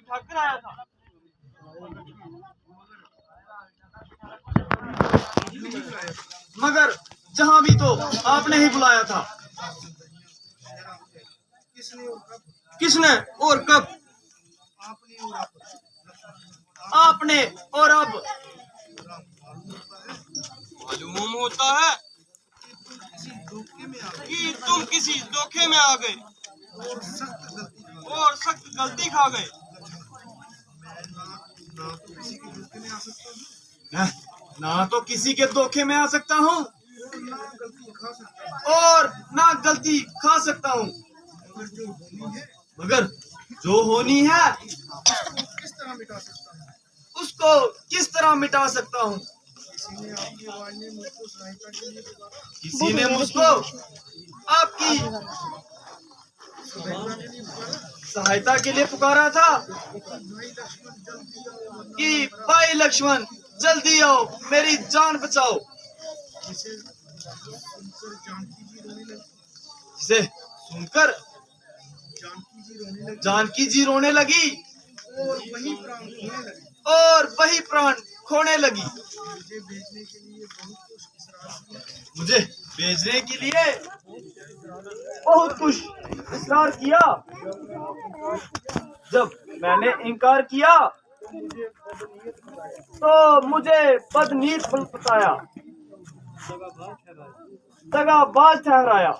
उठाकर आया था। मगर जहां भी तो आपने ही बुलाया था। किसने और कब? आपने और अब। मालूम होता है कि तुम किसी धोखे में आ गए और सख्त गलती खा गए। ना तो किसी के धोखे में आ सकता हूँ और ना गलती खा सकता हूँ, मगर जो होनी है उसको किस तरह मिटा सकता हूँ। किसी ने मुझको आपकी सहायता के लिए पुकारा था कि भाई लक्ष्मण जल्दी आओ, मेरी जान बचाओ। इसे सुनकर जानकी जी रोने लगी और वही प्राण खोने लगी। मुझे भेजने के लिए बहुत कुछ इकरार किया। जब मैंने इनकार किया तो मुझे बदनीत बताया, दगाबाज ठहराया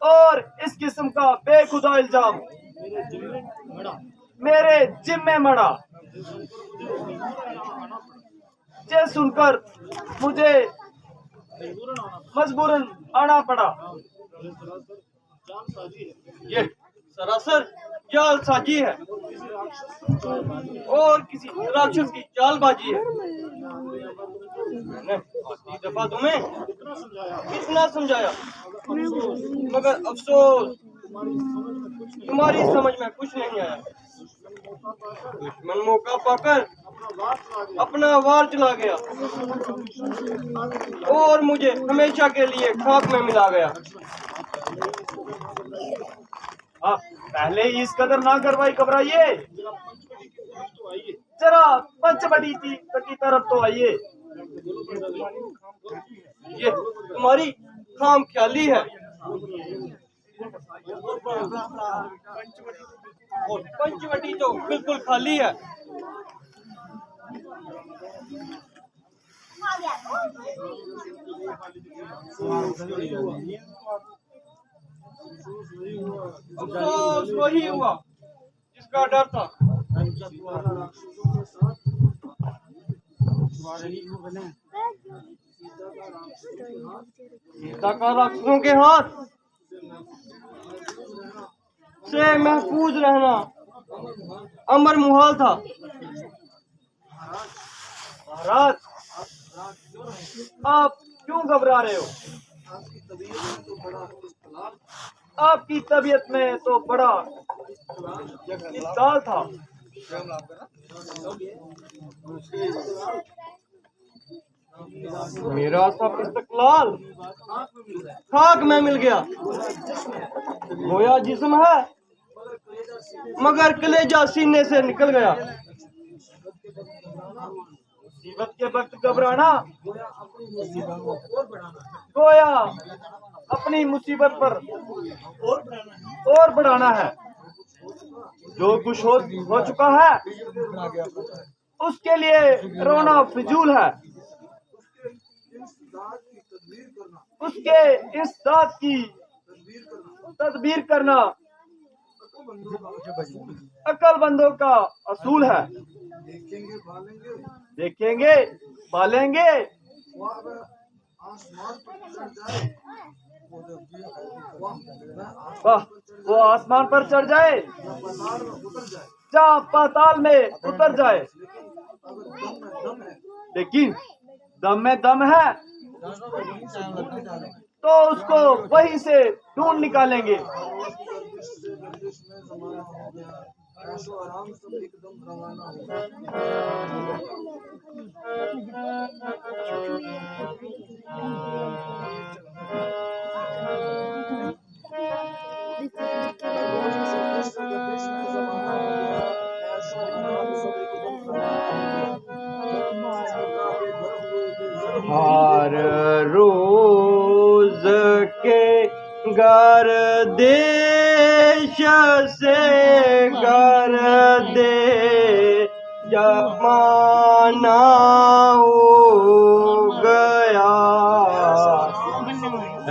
और इस किस्म का बेखुदा इल्जाम मेरे जिम्मे मड़ा। ये सुनकर मुझे मजबूरन आना पड़ा। ये सरासर जालसाजी है और किसी राक्षस की चालबाजी है। मैंने आखिरी दफा तुम्हें कितना समझाया, मगर अफसोस तुम्हारी समझ में कुछ नहीं आया। दुश्मन मौका पाकर अपना वार चला गया और मुझे हमेशा के लिए खाक में मिला गया। आप पहले ही इस कदर ना करवाई घबराइए, जरा पंचवटी की तरफ तो आइए। ये तुम्हारी खाम ख्याली है और पंचवटी तो बिल्कुल खाली है। अफसोस वही हुआ जिसका डर था। सीता का राक्षसों के हाथ से महफूज रहना अमर मुहाल था। महाराज, आप क्यों घबरा रहे हो? आपकी तबीयत में तो बड़ा इस्ताल था। मेरा सब इस्तकलाल खाक में मिल गया। गोया जिस्म है मगर कलेजा सीने से निकल गया। मुसीबत के वक्त घबराना गोया अपनी मुसीबत पर और बढ़ाना है। जो कुछ हो चुका है उसके लिए रोना फिजूल है। उसके इस दाद की तदबीर करना अक्लमंदों का असूल है। देखेंगे पालेंगे वाह, वो आसमान पर चढ़ जाए जहाँ पाताल में उतर जाए, लेकिन दम में दम है तो उसको वहीं से ढूंढ निकालेंगे। हर रोज के गर्देश से गर्दे जमाना हो गया,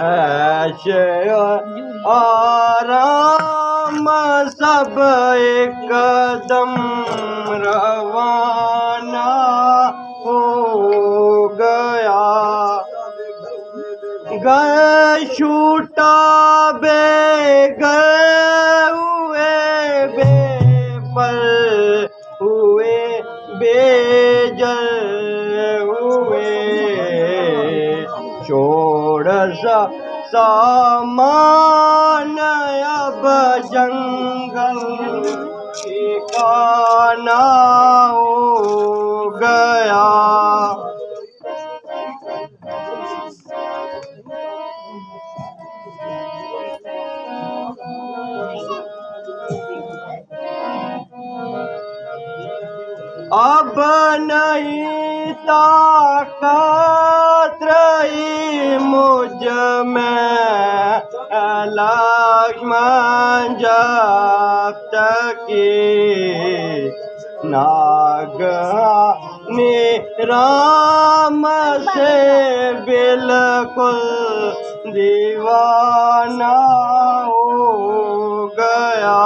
ऐसे आराम सब एकदम रवाना हो गया। गए छूटा बे गए हुए बेपल हुए बेजल हुए, छोड़ सामान अब जंगल ठिकाना हो गया। अब नहीं ताकत रही मुझ में लक्ष्मण जब तक नागने राम से बिल्कुल दीवाना हो गया।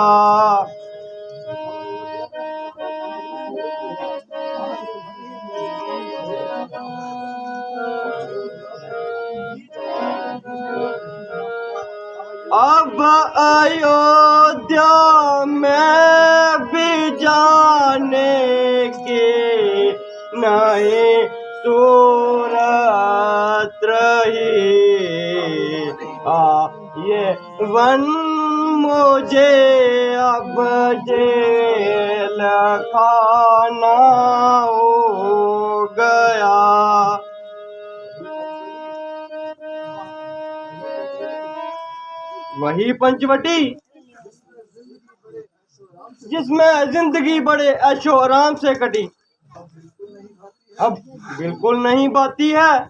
अब अयोध्या में भी जाने के नहीं सूरत रही, ये वन मुझे अब जेल खाना हो गया। वही पंचवटी जिसमें जिंदगी बड़े ऐशो आराम से कटी, अब बिल्कुल नहीं बाती है,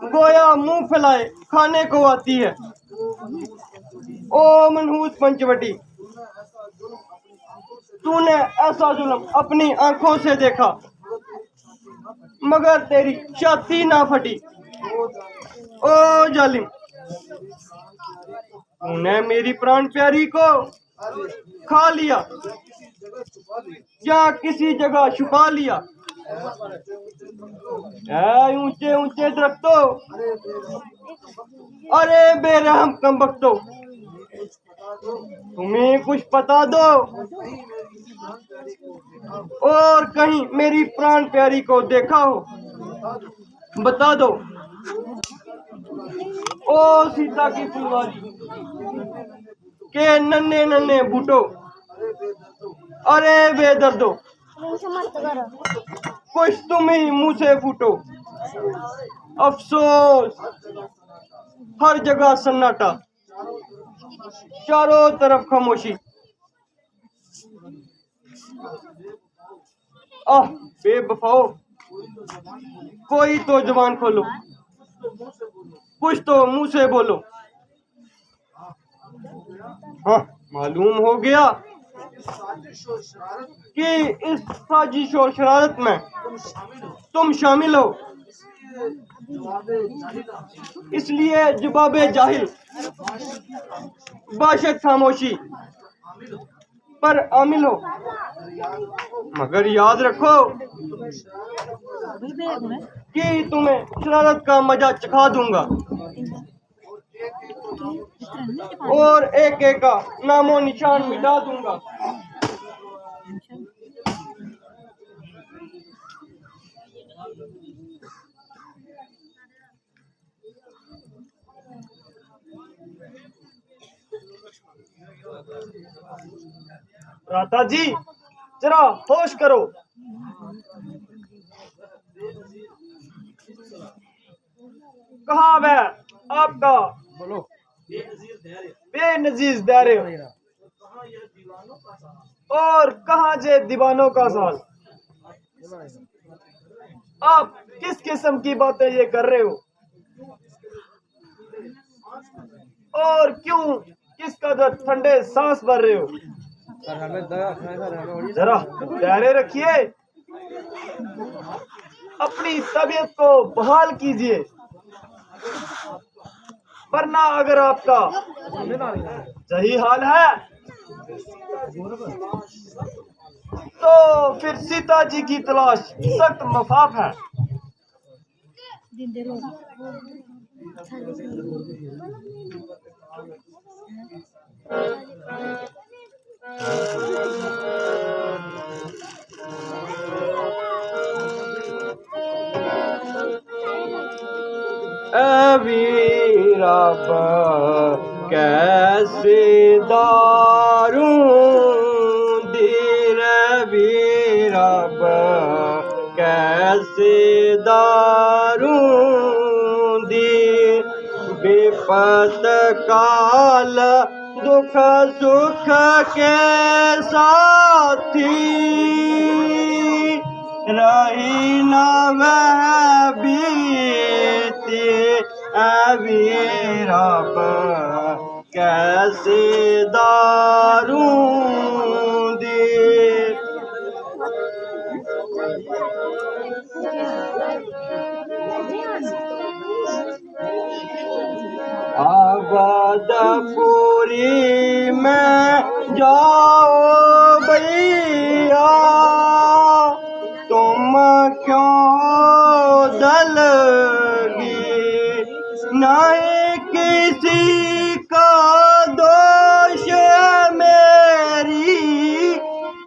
गोया मुंह फैलाए खाने को आती है। ओ मनहूस पंचवटी, तूने ऐसा जुल्म अपनी आंखों से देखा, मगर तेरी छाती ना फटी। ओ जालिम, तूने मेरी प्राण प्यारी को खा लिया या किसी जगह छुपा लिया। ऊंचे ऊंचे दरख्तों, अरे बेरहम कमबख्तों, तुम्हें कुछ पता दो और कहीं मेरी प्राण प्यारी को देखा हो, बता दो। ओ सीता की फुलवारी के नन्हे नन्हे बूटो, अरे बेदर्दो, कुछ तुम ही मुंह से फूटो। अफसोस, हर जगह सन्नाटा, चारों तरफ खामोशी। आह बेवफाओ, कोई तो जुबान खोलो, कुछ तो मुंह से बोलो। हाँ, मालूम हो गया कि इस साजिश और शरारत में तुम शामिल हो, इसलिए जवाबे जाहिल बाशत खामोशी पर आमिल हो। मगर याद रखो कि तुम्हें शरारत का मजा चखा दूंगा और एक एक का नामो निशान मिटा दूंगा। राता जी, जरा होश करो। कहाँ है आपका बोलो बेनजीर दारे, और कहाँ जे दीवानों का साल। आप किस किस्म की बातें ये कर रहे हो? और क्यों किस कदर ठंडे सांस भर रहे हो? जरा धैर्य रखिए, अपनी तबीयत को बहाल कीजिए, वरना अगर आपका सही हाल है तो फिर सीता जी की तलाश सख्त मफाफ है। रब कैसे दारू दीर रब कैसे दारू दी विपत काल दुख सुख के साथी रही न वह बीती अभी रब कैसे दारू दी। आबादपुरी में जाओ भैया तुम क्यों दलगी नहीं किसी का दोष मेरी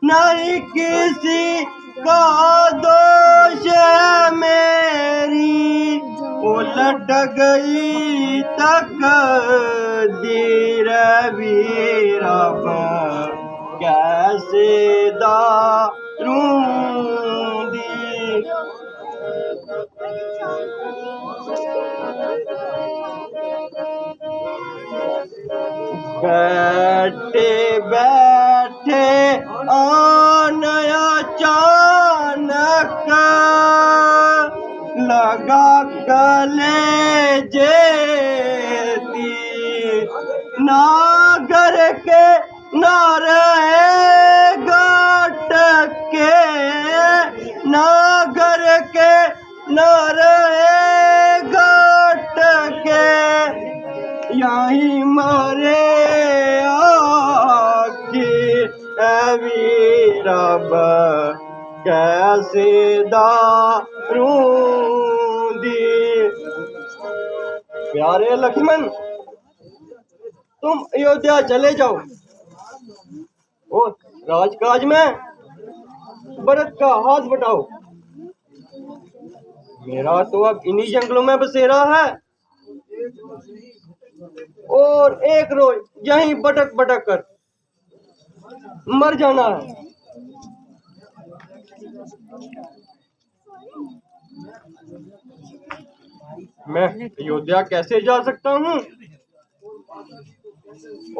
नहीं किसी का दोष मेरी उलट गई तकदीर भी रब कैसे दारू दी। बैठे बैठे आन अचानक लगा कलेजे नागर के नारे घाट के नागर के नारे घाट के यहीं मरे आखिर अभी रब कैसे दारू दी। प्यारे लक्ष्मण तुम अयोध्या चले जाओ और राजकाज में भरत का हाथ बटाओ। मेरा तो अब इन्हीं जंगलों में बसेरा है और एक रोज यहीं भटक भटक कर मर जाना है। मैं अयोध्या कैसे जा सकता हूँ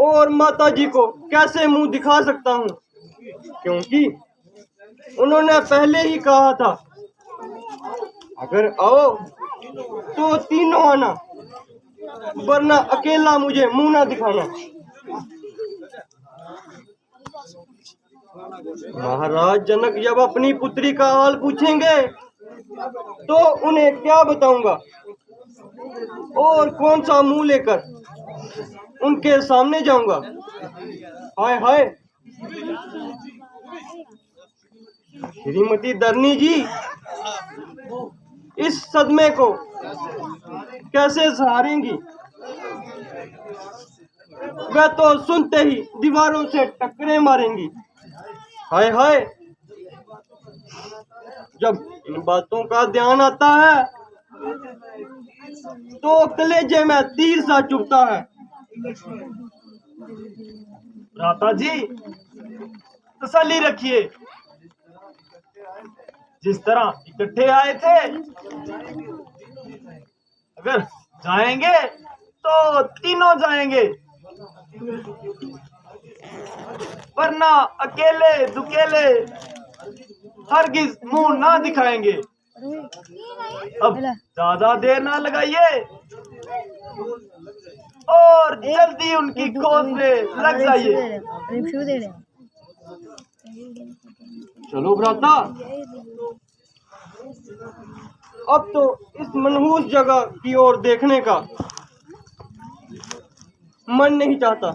और माता जी को कैसे मुंह दिखा सकता हूँ, क्योंकि उन्होंने पहले ही कहा था अगर आओ तो तीनों आना वरना अकेला मुझे मुंह ना दिखाना। महाराज जनक जब अपनी पुत्री का हाल पूछेंगे तो उन्हें क्या बताऊंगा और कौन सा मुंह लेकर उनके सामने जाऊंगा। हाय हाय श्रीमती दरनी जी इस सदमे को कैसे सहारेंगी? वह तो सुनते ही दीवारों से टक्करें मारेंगी। हाय हाय जब इन बातों का ध्यान आता है तो कलेजे में तीर सा चुभता है। भ्राता जी तसल्ली रखिए, जिस तरह इकट्ठे आए थे अगर जाएंगे तो तीनों जाएंगे, वरना अकेले दुकेले हरगिज मुंह ना दिखाएंगे। अब ज्यादा देर ना लगाइए और जल्दी उनकी खोज में लग जाइए। चलो भ्राता, अब तो इस मनहूस जगह की ओर देखने का मन नहीं चाहता।